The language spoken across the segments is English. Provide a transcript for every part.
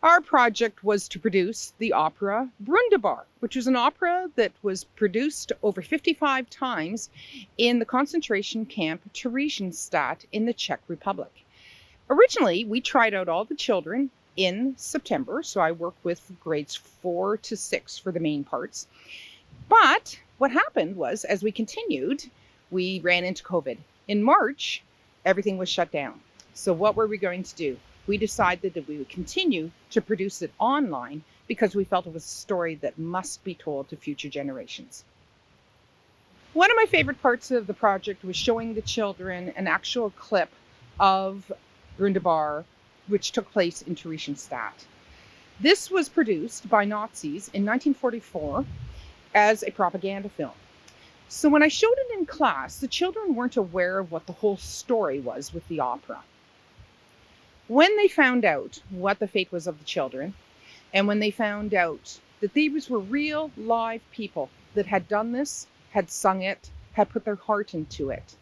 Our project was to produce the opera Brundabar, which was an opera that was produced over 55 times in the concentration camp Theresienstadt in the Czech Republic. Originally, we tried out all the children in September, so I worked with grades 4 to 6 for the main parts. But what happened was, as we continued, we ran into COVID. In March, everything was shut down. So what were we going to do? We decided that we would continue to produce it online because we felt it was a story that must be told to future generations. One of my favorite parts of the project was showing the children an actual clip of Brundabar, which took place in Theresienstadt. This was produced by Nazis in 1944 as a propaganda film. So when I showed it in class, the children weren't aware of what the whole story was with the opera. When they found out what the fate was of the children, and when they found out that these were real live people that had done this, had sung it, had put their heart into it,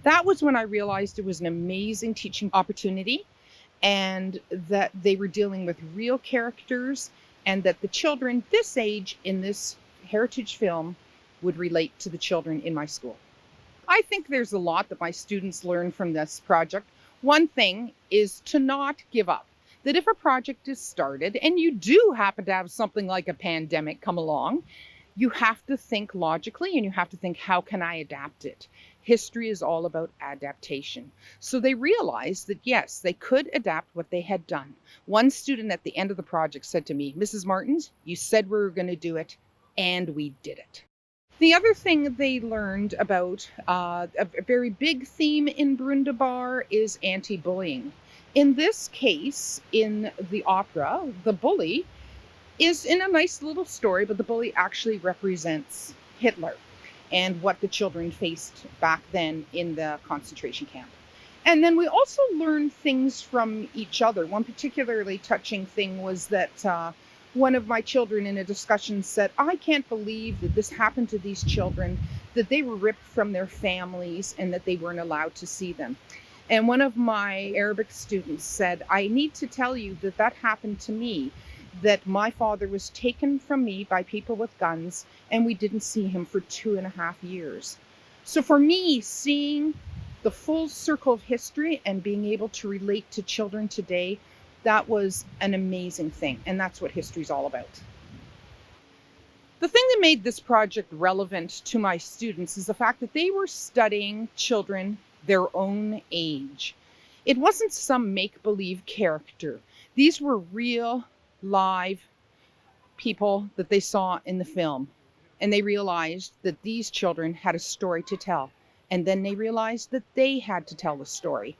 that was when I realized it was an amazing teaching opportunity, and that they were dealing with real characters, and that the children this age in this heritage film would relate to the children in my school. I think there's a lot that my students learn from this project. One thing is to not give up. That if a project is started and you do happen to have something like a pandemic come along, you have to think logically and you have to think, how can I adapt it? History is all about adaptation. So they realized that yes, they could adapt what they had done. One student at the end of the project said to me, "Mrs. Martens, you said we were going to do it, and we did it." The other thing they learned about, a very big theme in Brundabar, is anti-bullying. In this case, in the opera, the bully is in a nice little story, but the bully actually represents Hitler and what the children faced back then in the concentration camp. And then we also learned things from each other. One particularly touching thing was that one of my children in a discussion said, "I can't believe that this happened to these children, that they were ripped from their families and that they weren't allowed to see them." And one of my Arabic students said, "I need to tell you that that happened to me, that my father was taken from me by people with guns and we didn't see him for 2.5 years." So for me, seeing the full circle of history and being able to relate to children today, that was an amazing thing, and that's what history's all about. The thing that made this project relevant to my students is the fact that they were studying children their own age. It wasn't some make-believe character. These were real, live people that they saw in the film, and they realized that these children had a story to tell, and then they realized that they had to tell the story.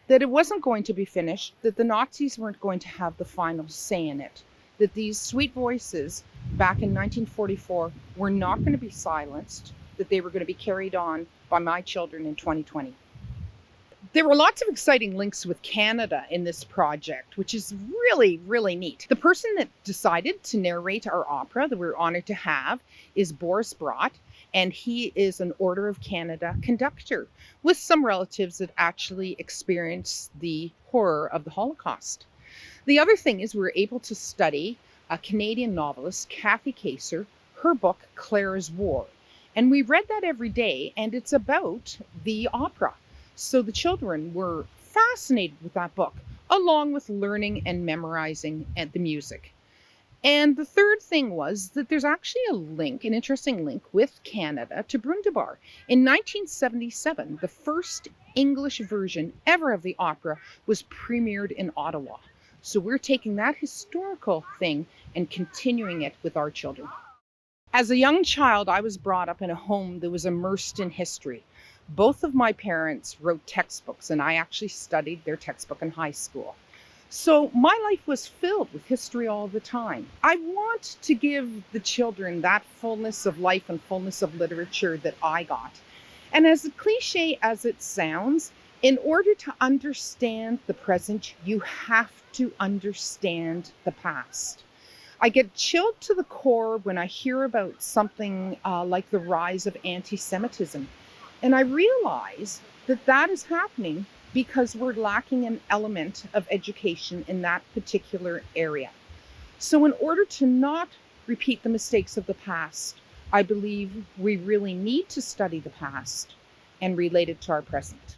That it wasn't going to be finished, that the Nazis weren't going to have the final say in it, that these sweet voices back in 1944 were not going to be silenced, that they were going to be carried on by my children in 2020. There were lots of exciting links with Canada in this project, which is really, really neat. The person that decided to narrate our opera that we're honored to have is Boris Brott, and he is an Order of Canada conductor with some relatives that actually experienced the horror of the Holocaust. The other thing is we were able to study a Canadian novelist, Kathy Kacer, her book, Claire's War. And we read that every day, and it's about the opera. So the children were fascinated with that book, along with learning and memorizing the music. And the third thing was that there's actually a link, an interesting link with Canada to Brundabar. In 1977, the first English version ever of the opera was premiered in Ottawa. So we're taking that historical thing and continuing it with our children. As a young child, I was brought up in a home that was immersed in history. Both of my parents wrote textbooks, and I actually studied their textbook in high school. So my life was filled with history all the time. I want to give the children that fullness of life and fullness of literature that I got. And as cliche as it sounds, in order to understand the present, you have to understand the past. I get chilled to the core when I hear about something like the rise of anti-Semitism. And I realize that that is happening because we're lacking an element of education in that particular area. So in order to not repeat the mistakes of the past, I believe we really need to study the past and relate it to our present.